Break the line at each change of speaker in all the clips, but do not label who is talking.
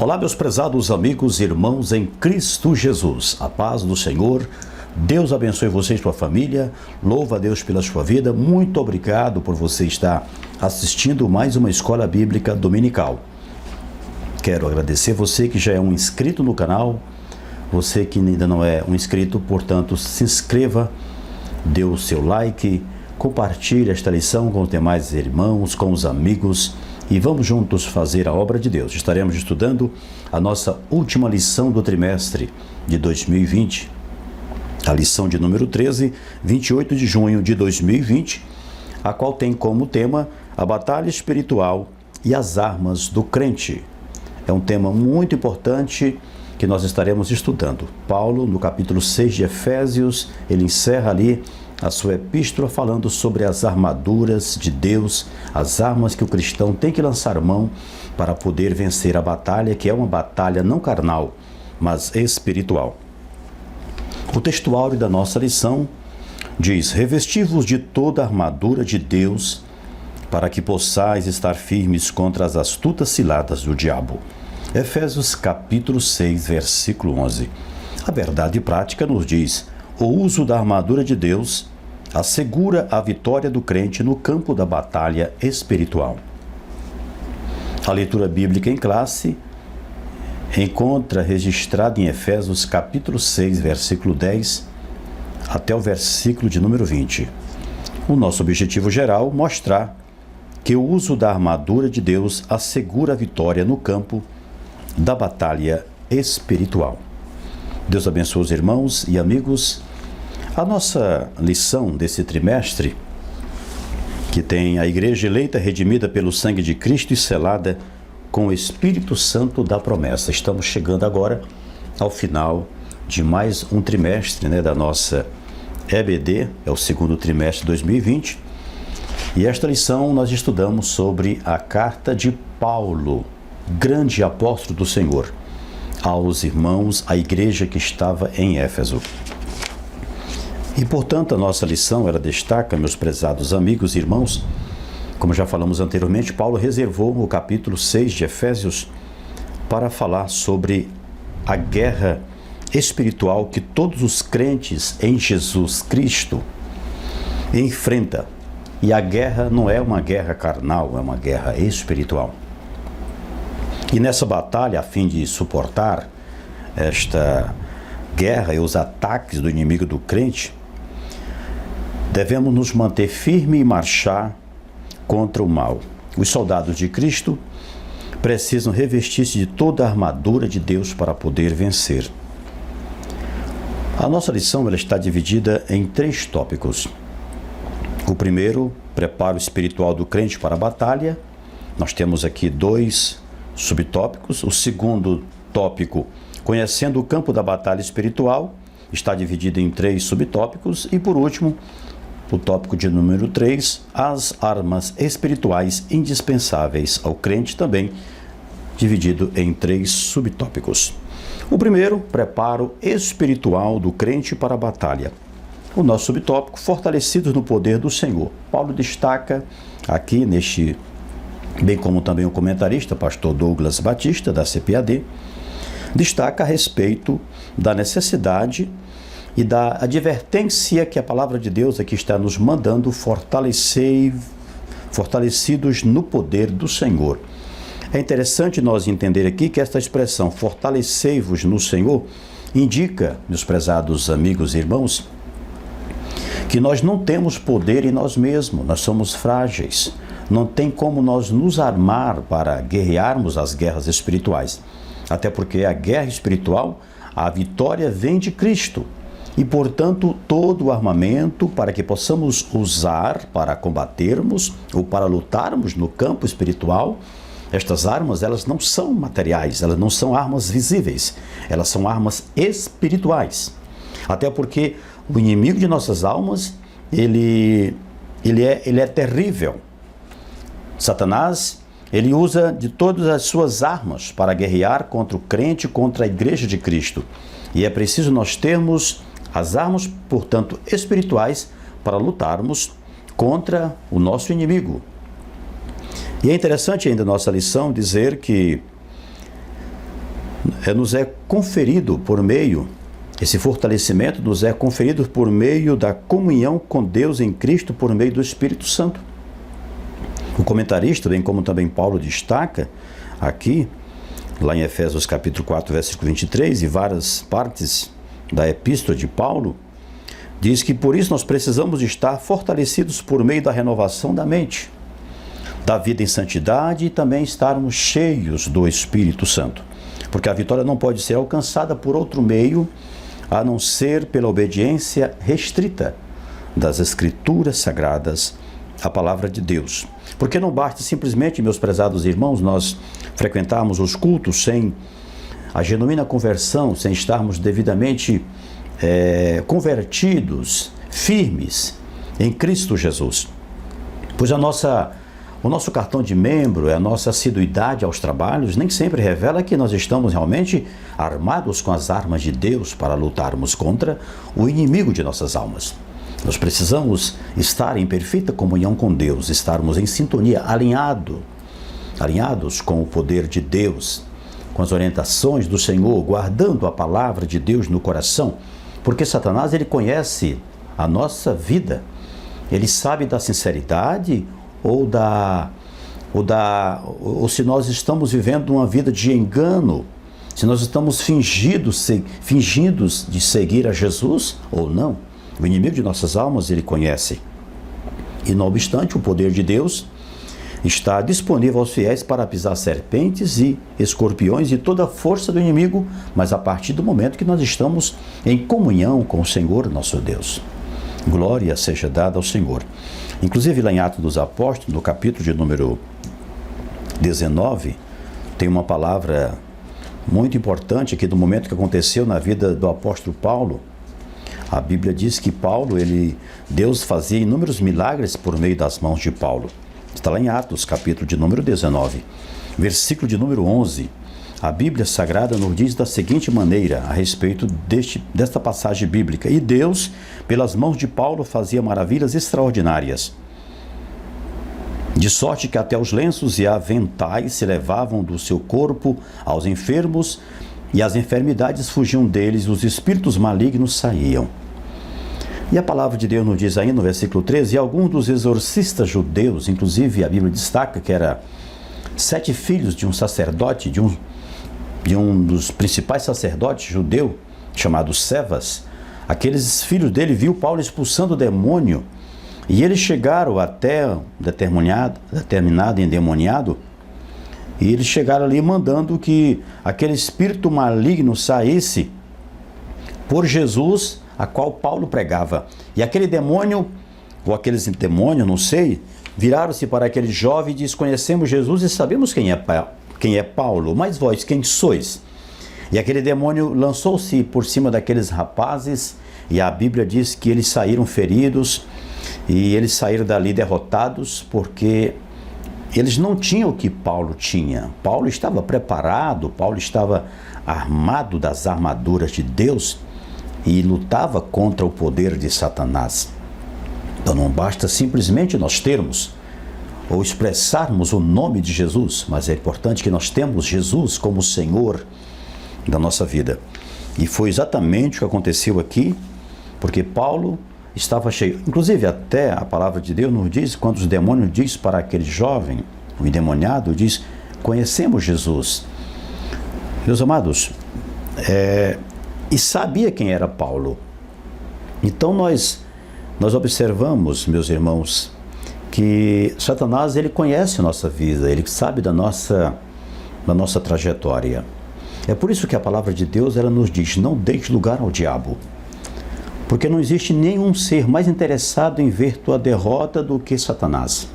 Olá, meus prezados amigos e irmãos em Cristo Jesus. A paz do Senhor. Deus abençoe você e sua família. Louva a Deus pela sua vida. Muito obrigado por você estar assistindo mais uma escola bíblica dominical. Quero agradecer você que já é um inscrito no canal. Você que ainda não é um inscrito, portanto, se inscreva, dê o seu like, compartilhe esta lição com os demais irmãos, com os amigos e vamos juntos fazer a obra de Deus. Estaremos estudando a nossa última lição do trimestre de 2020, a lição de número 13, 28 de junho de 2020, a qual tem como tema a batalha espiritual e as armas do crente. É um tema muito importante que nós estaremos estudando. Paulo, no capítulo 6 de Efésios, ele encerra ali a sua epístola falando sobre as armaduras de Deus, as armas que o cristão tem que lançar mão para poder vencer a batalha, que é uma batalha não carnal, mas espiritual. O textuário da nossa lição diz: revesti-vos de toda a armadura de Deus, para que possais estar firmes contra as astutas ciladas do diabo. Efésios capítulo 6, versículo 11. A verdade prática nos diz: o uso da armadura de Deus assegura a vitória do crente no campo da batalha espiritual. A leitura bíblica em classe encontra registrada em Efésios capítulo 6, versículo 10 até o versículo de número 20. O nosso objetivo geral é mostrar que o uso da armadura de Deus assegura a vitória no campo da batalha espiritual. Deus abençoe os irmãos e amigos. A nossa lição desse trimestre, que tem a igreja eleita, redimida pelo sangue de Cristo e selada com o Espírito Santo da promessa. Estamos chegando agora ao final de mais um trimestre, da nossa EBD, é o segundo trimestre de 2020. E esta lição nós estudamos sobre a carta de Paulo, grande apóstolo do Senhor, aos irmãos, à igreja que estava em Éfeso. E, portanto, a nossa lição, ela destaca, meus prezados amigos e irmãos, como já falamos anteriormente, Paulo reservou o capítulo 6 de Efésios para falar sobre a guerra espiritual que todos os crentes em Jesus Cristo enfrentam. E a guerra não é uma guerra carnal, é uma guerra espiritual. E nessa batalha, a fim de suportar esta guerra e os ataques do inimigo do crente, devemos nos manter firmes e marchar contra o mal. Os soldados de Cristo precisam revestir-se de toda a armadura de Deus para poder vencer. A nossa lição ela está dividida em 3 tópicos. O primeiro, preparo espiritual do crente para a batalha. Nós temos aqui 2 subtópicos. O segundo tópico, conhecendo o campo da batalha espiritual, está dividido em 3 subtópicos. E por último, o tópico de número 3, as armas espirituais indispensáveis ao crente, também dividido em 3 subtópicos. O primeiro, preparo espiritual do crente para a batalha. O nosso subtópico, fortalecidos no poder do Senhor. Paulo destaca aqui neste, bem como também o comentarista, pastor Douglas Batista, da CPAD, destaca a respeito da necessidade e da advertência que a palavra de Deus aqui está nos mandando, fortalecidos no poder do Senhor. É interessante nós entender aqui que esta expressão, fortalecei-vos no Senhor, indica, meus prezados amigos e irmãos, que nós não temos poder em nós mesmos, nós somos frágeis. Não tem como nós nos armar para guerrearmos as guerras espirituais. Até porque a guerra espiritual, a vitória vem de Cristo. E, portanto, todo o armamento para que possamos usar para combatermos ou para lutarmos no campo espiritual, estas armas, elas não são materiais, elas não são armas visíveis, elas são armas espirituais. Até porque o inimigo de nossas almas, ele é terrível. Satanás, ele usa de todas as suas armas para guerrear contra o crente, contra a igreja de Cristo. E é preciso nós termos as armas, portanto, espirituais para lutarmos contra o nosso inimigo. E é interessante ainda a nossa lição dizer que nos é conferido por meio, esse fortalecimento nos é conferido por meio da comunhão com Deus em Cristo por meio do Espírito Santo. O comentarista, bem como também Paulo destaca aqui, lá em Efésios capítulo 4, versículo 23, e várias partes da epístola de Paulo, diz que por isso nós precisamos estar fortalecidos por meio da renovação da mente, da vida em santidade e também estarmos cheios do Espírito Santo. Porque a vitória não pode ser alcançada por outro meio, a não ser pela obediência restrita das Escrituras Sagradas, a palavra de Deus. Porque não basta simplesmente, meus prezados irmãos, nós frequentarmos os cultos sem a genuína conversão, sem estarmos devidamente convertidos, firmes em Cristo Jesus. Pois o nosso cartão de membro, a nossa assiduidade aos trabalhos, nem sempre revela que nós estamos realmente armados com as armas de Deus para lutarmos contra o inimigo de nossas almas. Nós precisamos estar em perfeita comunhão com Deus, estarmos em sintonia, alinhados com o poder de Deus, com as orientações do Senhor, guardando a palavra de Deus no coração, porque Satanás, ele conhece a nossa vida, ele sabe da sinceridade ou se nós estamos vivendo uma vida de engano, se nós estamos fingindo de seguir a Jesus ou não. O inimigo de nossas almas, ele conhece. E não obstante, o poder de Deus está disponível aos fiéis para pisar serpentes e escorpiões e toda a força do inimigo, mas a partir do momento que nós estamos em comunhão com o Senhor, nosso Deus. Glória seja dada ao Senhor. Inclusive, lá em Atos dos Apóstolos, no capítulo de número 19, tem uma palavra muito importante aqui do momento que aconteceu na vida do apóstolo Paulo. A Bíblia diz que Deus fazia inúmeros milagres por meio das mãos de Paulo. Está lá em Atos, capítulo de número 19, versículo de número 11. A Bíblia Sagrada nos diz da seguinte maneira a respeito desta passagem bíblica: e Deus, pelas mãos de Paulo, fazia maravilhas extraordinárias, de sorte que até os lenços e aventais se levavam do seu corpo aos enfermos, e as enfermidades fugiam deles, os espíritos malignos saíam. E a palavra de Deus nos diz ainda no versículo 13, e alguns dos exorcistas judeus, inclusive a Bíblia destaca que era 7 filhos de um sacerdote, de um dos principais sacerdotes judeu, chamado Cefas. Aqueles filhos dele viu Paulo expulsando o demônio, e eles chegaram até determinado endemoniado, e eles chegaram ali mandando que aquele espírito maligno saísse por Jesus, a qual Paulo pregava. E aquele demônio, ou aqueles demônios, não sei, viraram-se para aquele jovem e diz: conhecemos Jesus e sabemos quem é Paulo, mas vós quem sois? E aquele demônio lançou-se por cima daqueles rapazes, e a Bíblia diz que eles saíram feridos, e eles saíram dali derrotados, porque eles não tinham o que Paulo tinha. Paulo estava preparado, Paulo estava armado das armaduras de Deus e lutava contra o poder de Satanás. Então não basta simplesmente nós termos ou expressarmos o nome de Jesus, mas é importante que nós temos Jesus como Senhor da nossa vida. E foi exatamente o que aconteceu aqui, porque Paulo estava cheio. Inclusive, até a palavra de Deus nos diz, quando os demônios diz para aquele jovem, o endemoniado, diz: conhecemos Jesus. Meus amados, e sabia quem era Paulo. Então nós observamos, meus irmãos, que Satanás, ele conhece a nossa vida, ele sabe da nossa trajetória. É por isso que a palavra de Deus, ela nos diz: não deixe lugar ao diabo. Porque não existe nenhum ser mais interessado em ver tua derrota do que Satanás.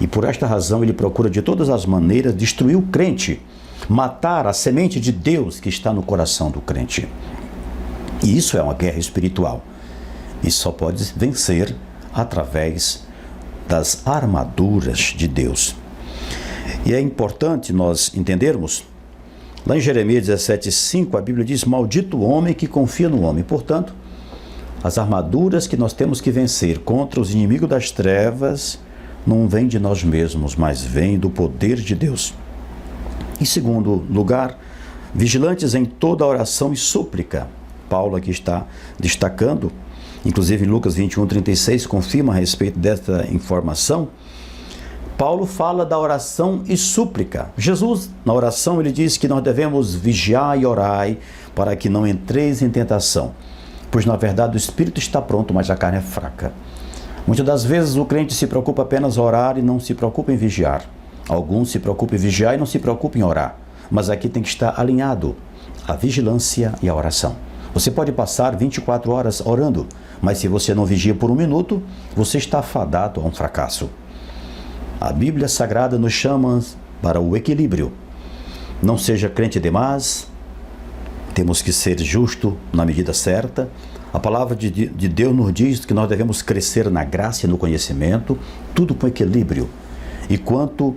E por esta razão ele procura de todas as maneiras destruir o crente, matar a semente de Deus que está no coração do crente. E isso é uma guerra espiritual. E só pode vencer através das armaduras de Deus. E é importante nós entendermos, lá em Jeremias 17:5, a Bíblia diz: maldito o homem que confia no homem. Portanto, as armaduras que nós temos que vencer contra os inimigos das trevas não vêm de nós mesmos, mas vêm do poder de Deus. Em segundo lugar, Vigilantes em toda oração e súplica. Paulo aqui está destacando, inclusive em Lucas 21:36, confirma a respeito desta informação. Paulo fala da oração e súplica. Jesus, na oração, ele diz que nós devemos vigiar e orar para que não entreis em tentação. Pois, na verdade, o espírito está pronto, mas a carne é fraca. Muitas das vezes o crente se preocupa apenas em orar e não se preocupa em vigiar. Alguns se preocupam em vigiar e não se preocupam em orar. Mas aqui tem que estar alinhado a vigilância e a oração. Você pode passar 24 horas orando, mas se você não vigia por 1 minuto, você está fadado a um fracasso. A Bíblia Sagrada nos chama para o equilíbrio. Não seja crente demais, temos que ser justo na medida certa. A palavra de Deus nos diz que nós devemos crescer na graça e no conhecimento, tudo com equilíbrio. E quanto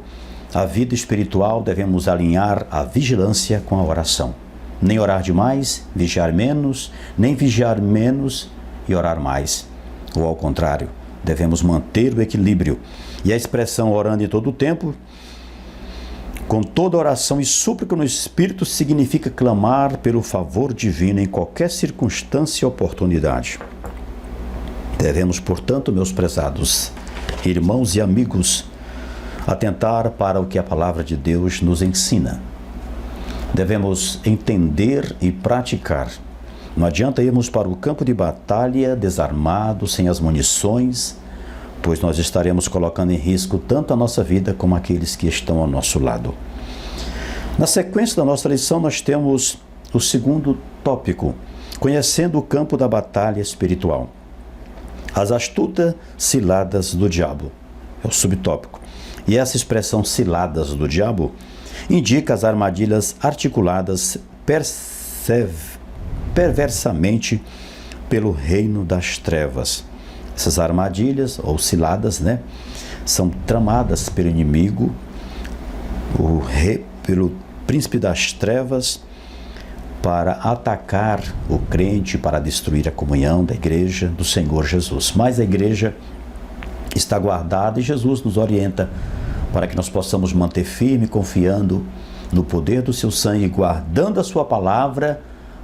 à vida espiritual, devemos alinhar a vigilância com a oração. Nem orar demais, vigiar menos, nem vigiar menos e orar mais. Ou ao contrário, devemos manter o equilíbrio. E a expressão orando em todo o tempo, com toda oração e súplica no Espírito, significa clamar pelo favor divino em qualquer circunstância e oportunidade. Devemos, portanto, meus prezados irmãos e amigos, atentar para o que a palavra de Deus nos ensina. Devemos entender e praticar. Não adianta irmos para o campo de batalha desarmados, sem as munições, pois nós estaremos colocando em risco tanto a nossa vida como aqueles que estão ao nosso lado. Na sequência da nossa lição, nós temos o segundo tópico, conhecendo o campo da batalha espiritual. As astutas ciladas do diabo, é o subtópico. E essa expressão ciladas do diabo indica as armadilhas articuladas perversamente pelo reino das trevas. Essas armadilhas, ou ciladas, são tramadas pelo inimigo, pelo príncipe das trevas, para atacar o crente, para destruir a comunhão da igreja do Senhor Jesus. Mas a igreja está guardada e Jesus nos orienta para que nós possamos manter firme, confiando no poder do seu sangue, guardando a sua palavra,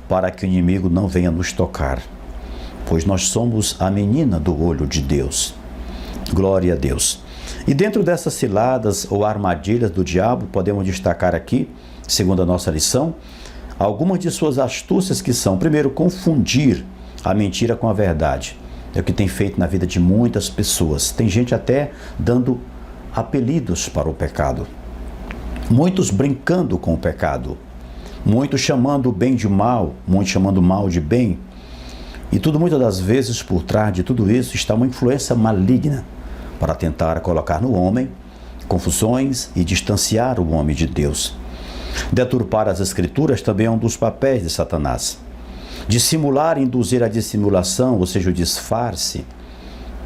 para que o inimigo não venha nos tocar. Pois nós somos a menina do olho de Deus. Glória a Deus. E dentro dessas ciladas ou armadilhas do diabo, podemos destacar aqui, segundo a nossa lição, algumas de suas astúcias que são, primeiro, confundir a mentira com a verdade. É o que tem feito na vida de muitas pessoas. Tem gente até dando apelidos para o pecado. Muitos brincando com o pecado. Muitos chamando o bem de mal, muitos chamando o mal de bem. E tudo, muitas das vezes, por trás de tudo isso, está uma influência maligna para tentar colocar no homem confusões e distanciar o homem de Deus. Deturpar as Escrituras também é um dos papéis de Satanás. Dissimular, induzir a dissimulação, ou seja, o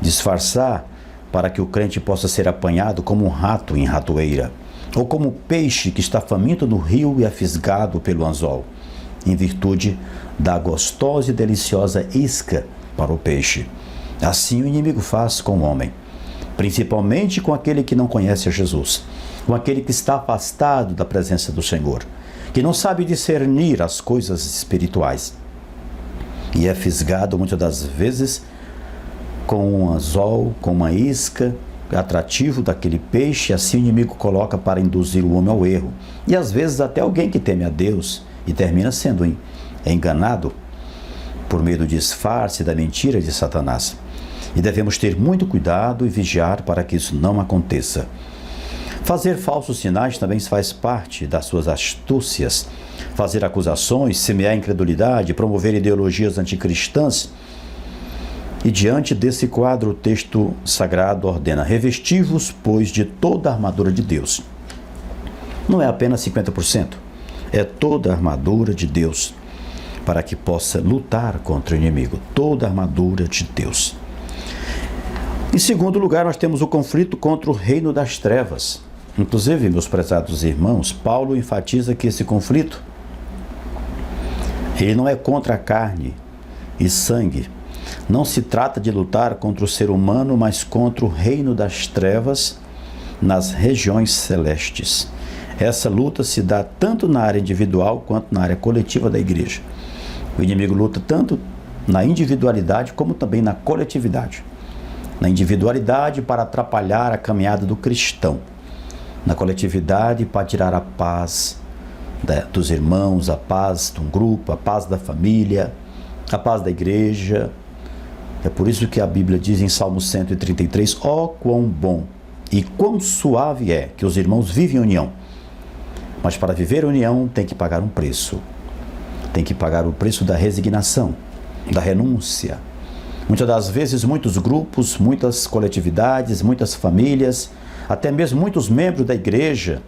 disfarçar para que o crente possa ser apanhado como um rato em ratoeira, ou como peixe que está faminto no rio e é fisgado pelo anzol, em virtude da gostosa e deliciosa isca para o peixe. Assim o inimigo faz com o homem, principalmente com aquele que não conhece a Jesus, com aquele que está afastado da presença do Senhor, que não sabe discernir as coisas espirituais, e é fisgado muitas das vezes com um anzol, com uma isca, atrativo daquele peixe. Assim o inimigo coloca para induzir o homem ao erro, e às vezes até alguém que teme a Deus e termina sendo enganado por meio do disfarce da mentira de Satanás. E devemos ter muito cuidado e vigiar para que isso não aconteça. Fazer falsos sinais também faz parte das suas astúcias. Fazer acusações, semear incredulidade, promover ideologias anticristãs. E diante desse quadro, o texto sagrado ordena: revesti-vos, pois, de toda a armadura de Deus. Não é apenas 50%, é toda a armadura de Deus, para que possa lutar contra o inimigo. Toda a armadura de Deus. Em segundo lugar, nós temos o conflito contra o reino das trevas. Inclusive, meus prezados irmãos, Paulo enfatiza que esse conflito, ele não é contra a carne e sangue. Não se trata de lutar contra o ser humano, mas contra o reino das trevas nas regiões celestes. Essa luta se dá tanto na área individual quanto na área coletiva da igreja. O inimigo luta tanto na individualidade como também na coletividade. Na individualidade, para atrapalhar a caminhada do cristão. Na coletividade, para tirar a paz dos irmãos, a paz de um grupo, a paz da família, a paz da igreja. É por isso que a Bíblia diz em Salmo 133, ó quão bom e quão suave é que os irmãos vivem em união. Mas para viver união tem que pagar um preço. Tem que pagar o preço da resignação, da renúncia. Muitas das vezes, muitos grupos, muitas coletividades, muitas famílias, até mesmo muitos membros da igreja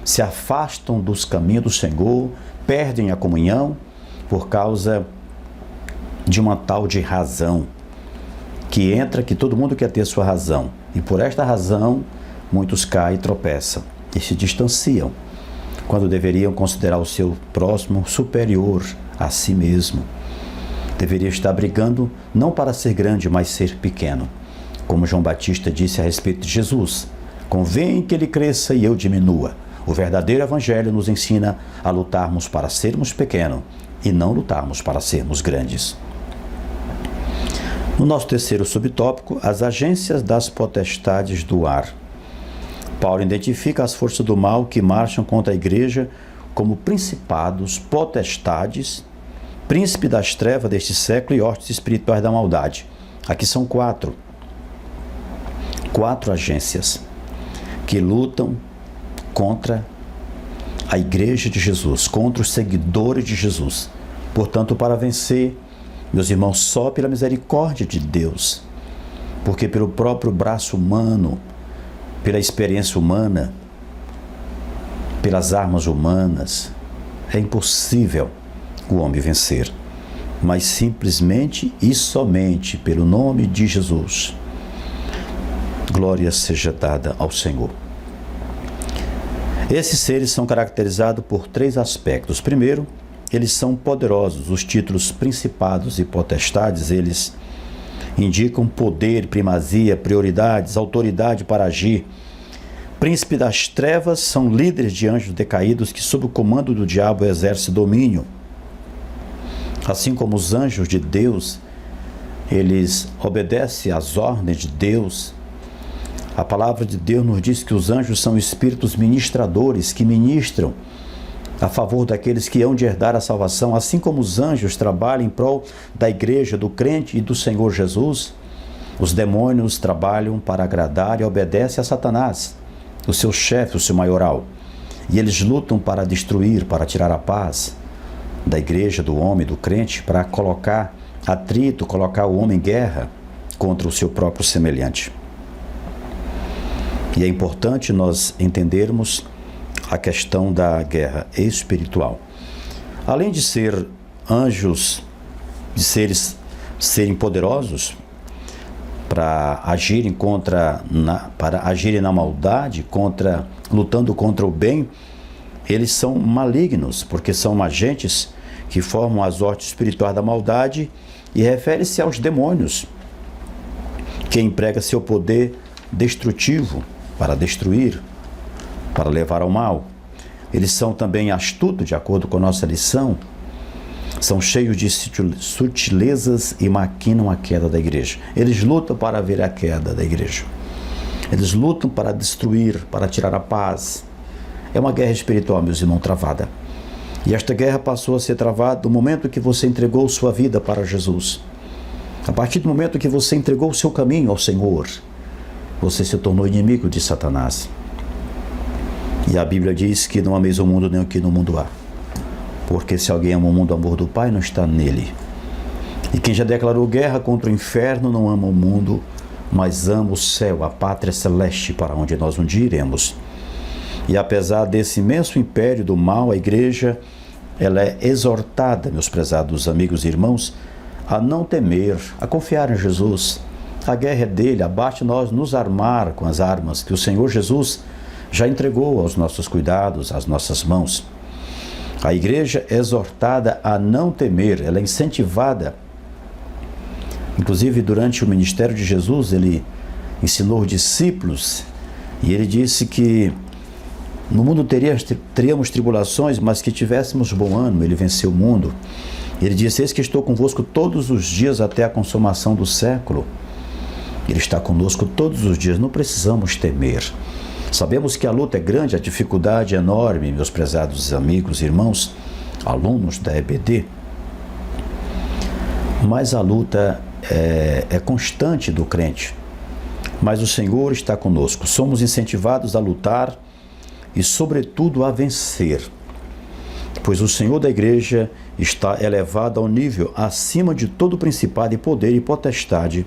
se afastam dos caminhos do Senhor, perdem a comunhão por causa de uma tal de razão que todo mundo quer ter sua razão. E por esta razão, muitos caem e tropeçam e se distanciam, quando deveriam considerar o seu próximo superior a si mesmo. Deveria estar brigando não para ser grande, mas ser pequeno. Como João Batista disse a respeito de Jesus, convém que ele cresça e eu diminua. O verdadeiro evangelho nos ensina a lutarmos para sermos pequenos e não lutarmos para sermos grandes. No nosso terceiro subtópico, as agências das potestades do ar. Paulo identifica as forças do mal que marcham contra a igreja como principados, potestades, príncipe das trevas deste século e hostes espirituais da maldade. Aqui são quatro agências que lutam contra a igreja de Jesus, contra os seguidores de Jesus. Portanto, para vencer, meus irmãos, só pela misericórdia de Deus, porque pelo próprio braço humano, pela experiência humana, pelas armas humanas, é impossível o homem vencer, mas simplesmente e somente pelo nome de Jesus. Glória seja dada ao Senhor. Esses seres são caracterizados por três aspectos. Primeiro, eles são poderosos. Os títulos principados e potestades, eles indicam poder, primazia, prioridades, autoridade para agir. Príncipe das trevas são líderes de anjos decaídos que, sob o comando do diabo, exercem domínio. Assim como os anjos de Deus, eles obedecem às ordens de Deus. A palavra de Deus nos diz que os anjos são espíritos ministradores que ministram a favor daqueles que hão de herdar a salvação. Assim como os anjos trabalham em prol da igreja, do crente e do Senhor Jesus, os demônios trabalham para agradar e obedecem a Satanás, o seu chefe, o seu maioral. E eles lutam para destruir, para tirar a paz da igreja, do homem, do crente, para colocar atrito, colocar o homem em guerra contra o seu próprio semelhante. E é importante nós entendermos a questão da guerra espiritual. Além de ser anjos, de serem poderosos para agirem na maldade, lutando contra o bem, eles são malignos, porque são agentes que formam as hostes espirituais da maldade e refere-se aos demônios, que empregam seu poder destrutivo para destruir, para levar ao mal. Eles são também astutos, de acordo com a nossa lição, são cheios de sutilezas e maquinam a queda da igreja. Eles lutam para ver a queda da igreja. Eles lutam para destruir, para tirar a paz. É uma guerra espiritual, meus irmãos, travada. E esta guerra passou a ser travada no momento que você entregou sua vida para Jesus. A partir do momento que você entregou o seu caminho ao Senhor, você se tornou inimigo de Satanás. E a Bíblia diz que não ameis o mundo nem o que no mundo há. Porque se alguém ama o mundo, o amor do Pai não está nele. E quem já declarou guerra contra o inferno não ama o mundo, mas ama o céu, a pátria celeste, para onde nós um dia iremos. E apesar desse imenso império do mal, a igreja, ela é exortada, meus prezados amigos e irmãos, a não temer, a confiar em Jesus. A guerra é dele, abaste nós nos armar com as armas que o Senhor Jesus já entregou aos nossos cuidados, às nossas mãos. A igreja é exortada a não temer, ela é incentivada. Inclusive, durante o ministério de Jesus, ele ensinou os discípulos e ele disse que No mundo teríamos tribulações, mas que tivéssemos bom ânimo. Ele venceu o mundo. Ele disse: eis que estou convosco todos os dias até a consumação do século. Ele está conosco todos os dias, não precisamos temer. Sabemos que a luta é grande, a dificuldade é enorme, meus prezados amigos, irmãos, alunos da EBD. Mas a luta é constante do crente. Mas o Senhor está conosco. Somos incentivados a lutar e, sobretudo, a vencer. Pois o Senhor da igreja está elevado ao nível acima de todo principado e poder e potestade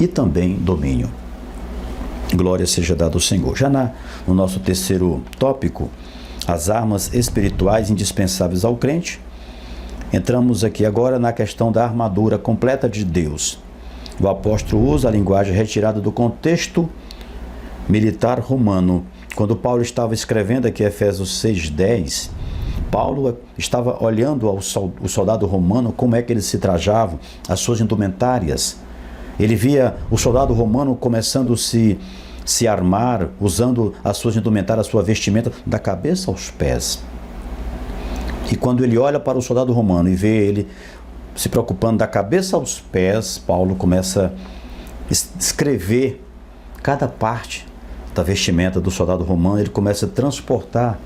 e também domínio. Glória seja dada ao Senhor. Já no nosso terceiro tópico, as armas espirituais indispensáveis ao crente, entramos aqui agora na questão da armadura completa de Deus. O apóstolo usa a linguagem retirada do contexto militar romano. Quando Paulo estava escrevendo aqui Efésios 6:10, Paulo estava olhando o soldado romano, como é que eles se trajavam, as suas indumentárias. Ele via o soldado romano começando a se armar, usando as suas indumentárias, a sua vestimenta, da cabeça aos pés. E quando ele olha para o soldado romano e vê ele se preocupando da cabeça aos pés, Paulo começa a escrever cada parte da vestimenta do soldado romano. Ele começa a transportar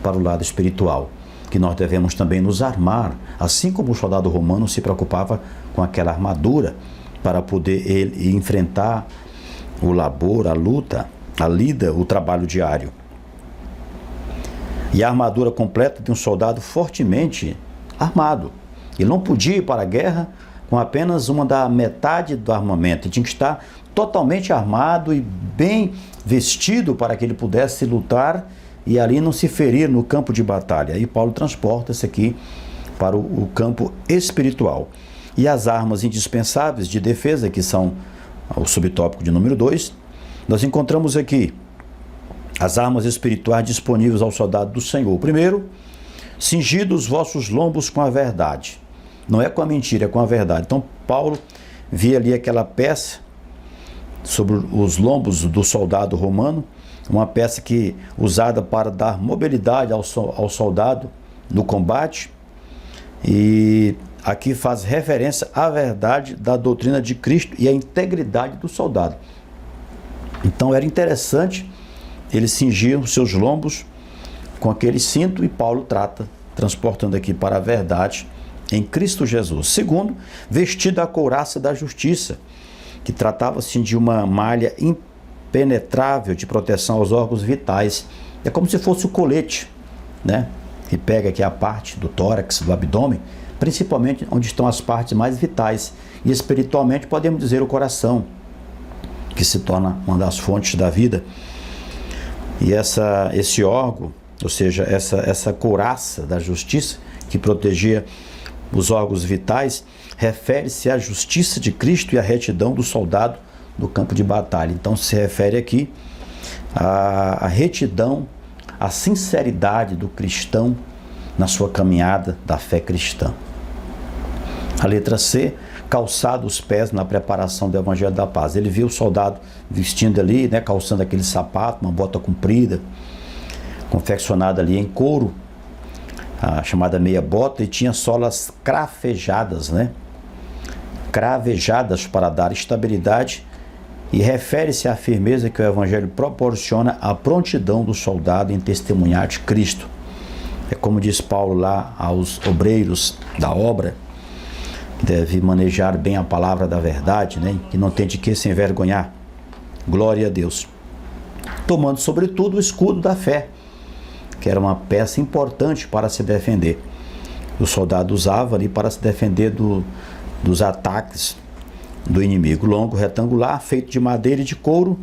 para o lado espiritual, que nós devemos também nos armar, assim como o soldado romano se preocupava com aquela armadura, para poder ele enfrentar o labor, a luta, a lida, o trabalho diário. E a armadura completa de um soldado fortemente armado. Ele não podia ir para a guerra com apenas da metade do armamento. Ele tinha que estar totalmente armado e bem vestido para que ele pudesse lutar e ali não se ferir no campo de batalha. E Paulo transporta-se aqui para o campo espiritual. E as armas indispensáveis de defesa, que são o subtópico de número 2, nós encontramos aqui as armas espirituais disponíveis ao soldado do Senhor. Primeiro, cingidos os vossos lombos com a verdade. Não é com a mentira, é com a verdade. Então, Paulo via ali aquela peça sobre os lombos do soldado romano, uma peça usada para dar mobilidade ao soldado no combate, e aqui faz referência à verdade da doutrina de Cristo e à integridade do soldado. Então era interessante ele cingir os seus lombos com aquele cinto, e Paulo transportando aqui para a verdade em Cristo Jesus. Segundo, vestido a couraça da justiça, que tratava-se de uma malha impenetrável de proteção aos órgãos vitais. É como se fosse o colete, né? Que pega aqui a parte do tórax, do abdômen, principalmente onde estão as partes mais vitais. E espiritualmente podemos dizer o coração, que se torna uma das fontes da vida. E esse órgão, ou seja, essa couraça da justiça que protegia os órgãos vitais, refere-se à justiça de Cristo e à retidão do soldado no campo de batalha. Então se refere aqui à retidão, à sinceridade do cristão na sua caminhada da fé cristã. A letra C, calçado os pés na preparação do Evangelho da Paz. Ele viu o soldado vestindo ali, né, calçando aquele sapato, uma bota comprida, confeccionada ali em couro, a chamada meia bota, e tinha solas cravejadas, né? Cravejadas para dar estabilidade, e refere-se à firmeza que o Evangelho proporciona à prontidão do soldado em testemunhar de Cristo. É como diz Paulo lá aos obreiros da obra, que deve manejar bem a palavra da verdade, né? Que não tem de que se envergonhar. Glória a Deus. Tomando sobretudo o escudo da fé, que era uma peça importante para se defender. O soldado usava ali para se defender dos ataques do inimigo. Longo, retangular, feito de madeira e de couro,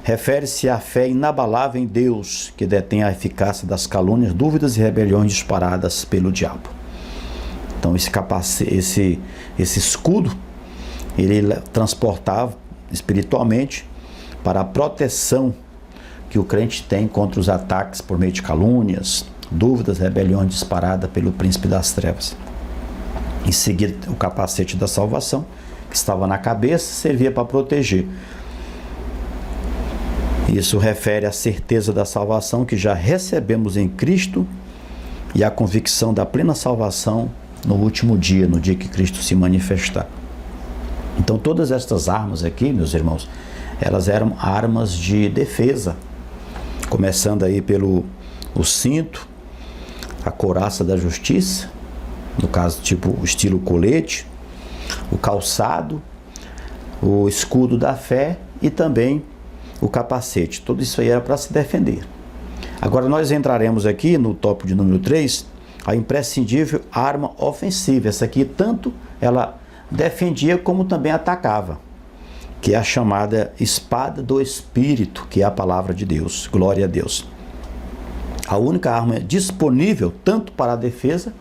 refere-se à fé inabalável em Deus, que detém a eficácia das calúnias, dúvidas e rebeliões disparadas pelo diabo. Então esse escudo, ele transportava espiritualmente para a proteção que o crente tem contra os ataques por meio de calúnias, dúvidas, rebeliões disparadas pelo príncipe das trevas. Em seguida, o capacete da salvação, que estava na cabeça, servia para proteger. Isso refere à certeza da salvação que já recebemos em Cristo e à convicção da plena salvação no último dia, no dia que Cristo se manifestar. Então todas estas armas aqui, meus irmãos, elas eram armas de defesa, começando aí pelo o cinto, a couraça da justiça, no caso tipo o estilo colete, o calçado, o escudo da fé e também o capacete. Tudo isso aí era para se defender. Agora nós entraremos aqui no tópico de número 3, a imprescindível arma ofensiva. Essa aqui tanto ela defendia como também atacava, que é a chamada espada do Espírito, que é a palavra de Deus. Glória a Deus. A única arma disponível tanto para a defesa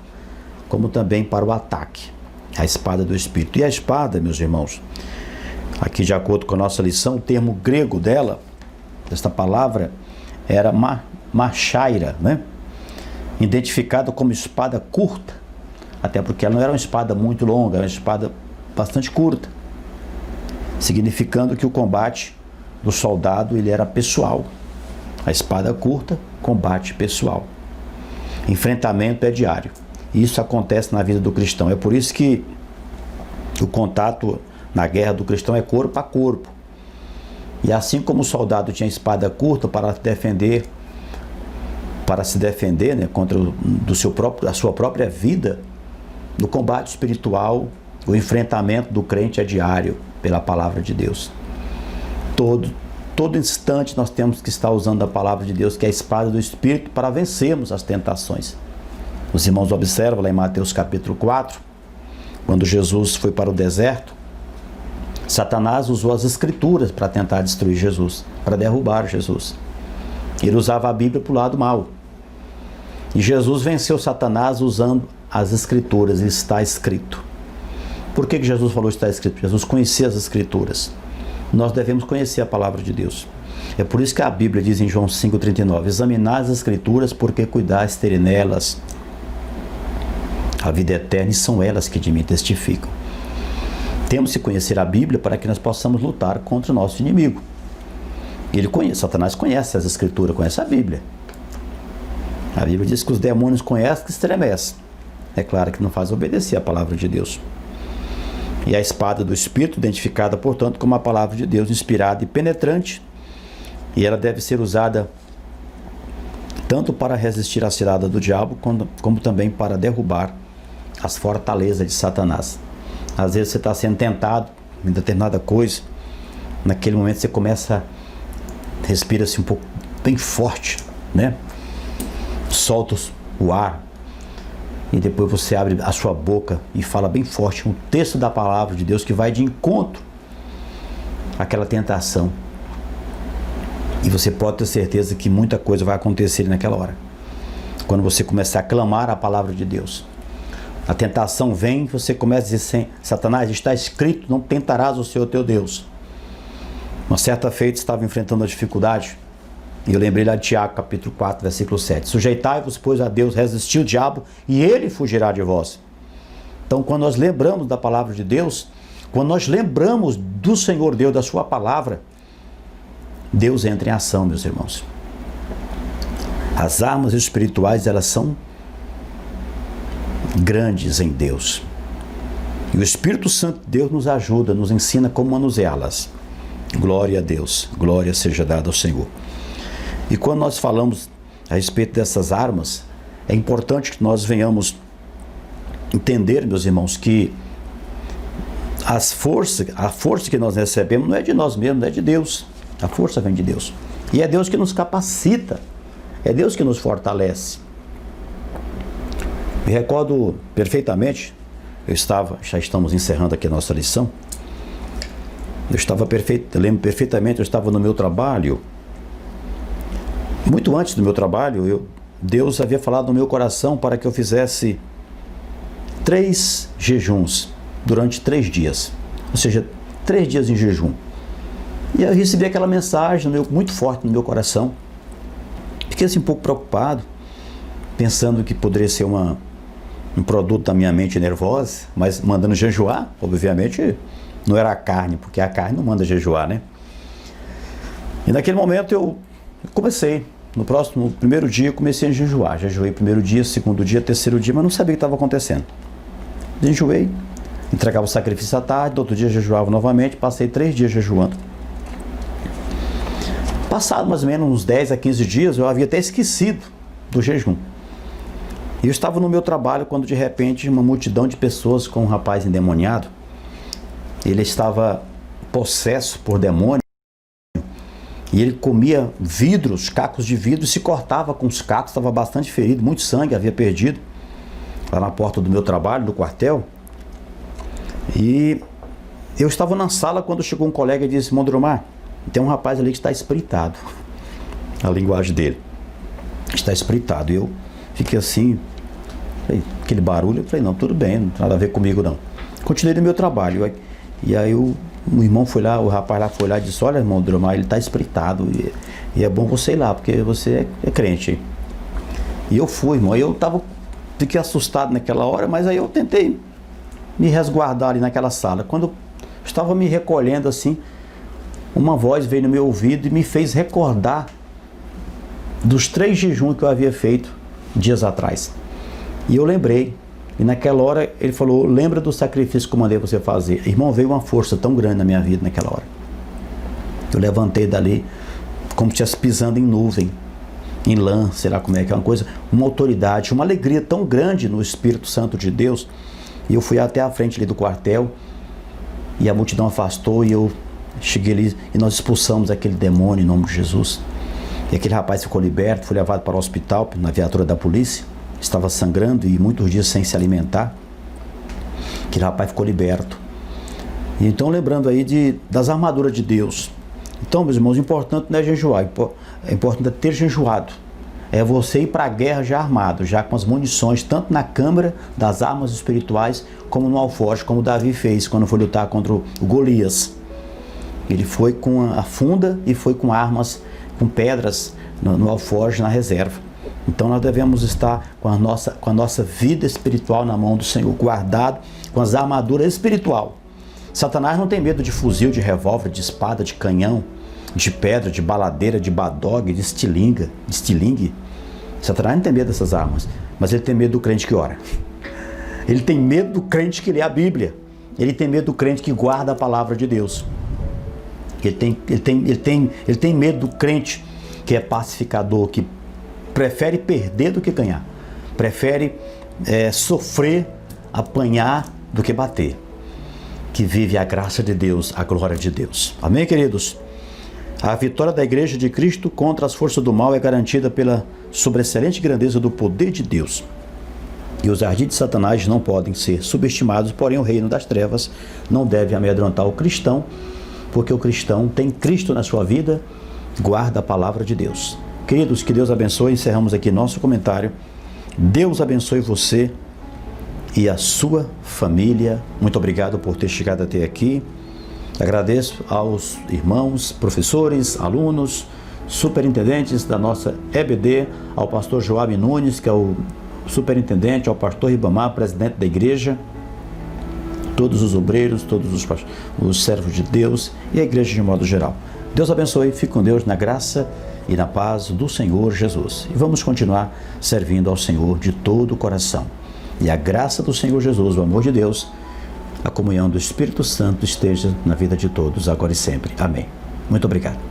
como também para o ataque, a espada do Espírito. E a espada, meus irmãos, aqui de acordo com a nossa lição, o termo grego dela, esta palavra, era machaira, né? Identificada como espada curta, até porque ela não era uma espada muito longa, era uma espada bastante curta, significando que o combate do soldado ele era pessoal. A espada curta, combate pessoal. Enfrentamento é diário. Isso acontece na vida do cristão. É por isso que o contato na guerra do cristão é corpo a corpo. E assim como o soldado tinha espada curta para se defender, né, contra a sua própria vida, no combate espiritual, o enfrentamento do crente é diário pela palavra de Deus. Todo instante nós temos que estar usando a palavra de Deus, que é a espada do Espírito, para vencermos as tentações. Os irmãos observam lá em Mateus capítulo 4, quando Jesus foi para o deserto, Satanás usou as escrituras para tentar destruir Jesus, para derrubar Jesus. Ele usava a Bíblia para o lado mau. E Jesus venceu Satanás usando as escrituras, está escrito. Por que Jesus falou está escrito? Jesus conhecia as escrituras. Nós devemos conhecer a palavra de Deus. É por isso que a Bíblia diz em João 5,39, examinai as escrituras porque cuidais terem nelas a vida eterna e são elas que de mim testificam. Temos que conhecer a Bíblia para que nós possamos lutar contra o nosso inimigo. Satanás conhece as escrituras, conhece a Bíblia. A Bíblia diz que os demônios conhecem que estremecem. É claro que não faz obedecer a palavra de Deus. E a espada do Espírito, identificada, portanto, como a palavra de Deus, inspirada e penetrante, e ela deve ser usada tanto para resistir à cilada do diabo, como também para derrubar as fortalezas de Satanás. Às vezes você está sendo tentado em determinada coisa, naquele momento você começa, respira-se um pouco bem forte, né? Solta o ar, e depois você abre a sua boca e fala bem forte um texto da palavra de Deus que vai de encontro àquela tentação. E você pode ter certeza que muita coisa vai acontecer naquela hora. Quando você começar a clamar a palavra de Deus. A tentação vem, você começa a dizer, Satanás, está escrito, não tentarás o Senhor teu Deus. Uma certa feita estava enfrentando a dificuldade, e eu lembrei lá de Tiago, capítulo 4, versículo 7. Sujeitai-vos, pois, a Deus, resistir o diabo, e ele fugirá de vós. Então, quando nós lembramos da palavra de Deus, quando nós lembramos do Senhor Deus, da sua palavra, Deus entra em ação, meus irmãos. As armas espirituais, elas são grandes em Deus. E o Espírito Santo de Deus nos ajuda, nos ensina como manuseá-las. Glória a Deus, glória seja dada ao Senhor. E quando nós falamos a respeito dessas armas, é importante que nós venhamos entender, meus irmãos, que a força que nós recebemos não é de nós mesmos, é de Deus. A força vem de Deus. E é Deus que nos capacita, é Deus que nos fortalece. Me recordo perfeitamente, já estamos encerrando aqui a nossa lição, eu lembro perfeitamente, eu estava no meu trabalho. Muito antes do meu trabalho, Deus havia falado no meu coração para que eu fizesse 3 jejuns durante 3 dias. Ou seja, 3 dias em jejum. E eu recebi aquela mensagem muito forte no meu coração. Fiquei assim um pouco preocupado, pensando que poderia ser um produto da minha mente nervosa, mas mandando jejuar, obviamente, não era a carne, porque a carne não manda jejuar, né? E naquele momento eu comecei, no primeiro dia eu comecei a jejuar. Jejuei primeiro dia, segundo dia, terceiro dia, mas não sabia o que estava acontecendo. Jejuei, entregava o sacrifício à tarde, no outro dia jejuava novamente, passei 3 dias jejuando. Passado mais ou menos uns 10 a 15 dias, eu havia até esquecido do jejum. E eu estava no meu trabalho quando de repente uma multidão de pessoas com um rapaz endemoniado, ele estava possesso por demônio, e ele comia vidros, cacos de vidro, e se cortava com os cacos, estava bastante ferido, muito sangue havia perdido, lá na porta do meu trabalho, do quartel. E eu estava na sala quando chegou um colega e disse: Mondromar, tem um rapaz ali que está espiritado. A linguagem dele. Está espiritado. E eu fiquei assim, aquele barulho, eu falei, não, tudo bem, não tem nada a ver comigo não. Continuei no meu trabalho. E aí o irmão foi lá, o rapaz lá foi lá e disse: olha, irmão Mondromar, ele está espiritado. E é bom você ir lá, porque você é crente. E eu fui, irmão. Fiquei assustado naquela hora, mas aí eu tentei me resguardar ali naquela sala. Quando eu estava me recolhendo assim, uma voz veio no meu ouvido e me fez recordar dos 3 jejuns que eu havia feito dias atrás. E eu lembrei. E naquela hora ele falou: lembra do sacrifício que eu mandei você fazer. Irmão, veio uma força tão grande na minha vida naquela hora. Eu levantei dali como se estivesse pisando em nuvem, em lã, sei lá como é que é uma coisa, uma autoridade, uma alegria tão grande no Espírito Santo de Deus. E eu fui até a frente ali do quartel e a multidão afastou e eu cheguei ali e nós expulsamos aquele demônio em nome de Jesus. E aquele rapaz ficou liberto, foi levado para o hospital na viatura da polícia, estava sangrando e muitos dias sem se alimentar. Aquele rapaz ficou liberto. E então lembrando aí das armaduras de Deus. Então, meus irmãos, o importante não é jejuar, é importante ter jejuado. É você ir para a guerra já armado, já com as munições, tanto na câmara das armas espirituais, como no alforje, como Davi fez quando foi lutar contra o Golias. Ele foi com a funda e foi com armas, com pedras no alforje, na reserva. Então nós devemos estar com a nossa vida espiritual na mão do Senhor, guardado com as armaduras espirituais. Satanás não tem medo de fuzil, de revólver, de espada, de canhão, de pedra, de baladeira, de badogue, de estilingue. Satanás não tem medo dessas armas, mas ele tem medo do crente que ora. Ele tem medo do crente que lê a Bíblia. Ele tem medo do crente que guarda a palavra de Deus. Ele tem medo do crente que é pacificador, que prefere perder do que ganhar. Prefere sofrer, apanhar do que bater. Que vive a graça de Deus, a glória de Deus. Amém, queridos? A vitória da Igreja de Cristo contra as forças do mal é garantida pela sobressalente grandeza do poder de Deus. E os ardis de Satanás não podem ser subestimados, porém o reino das trevas não deve amedrontar o cristão, porque o cristão tem Cristo na sua vida, guarda a palavra de Deus. Queridos, que Deus abençoe. Encerramos aqui nosso comentário. Deus abençoe você e a sua família. Muito obrigado por ter chegado até aqui. Agradeço aos irmãos, professores, alunos, superintendentes da nossa EBD, ao pastor Joab Nunes, que é o superintendente, ao pastor Ribamar, presidente da igreja, todos os obreiros, todos os servos de Deus e a igreja de modo geral. Deus abençoe, fique com Deus na graça e na paz do Senhor Jesus. E vamos continuar servindo ao Senhor de todo o coração. E a graça do Senhor Jesus, o amor de Deus, a comunhão do Espírito Santo esteja na vida de todos, agora e sempre. Amém. Muito obrigado.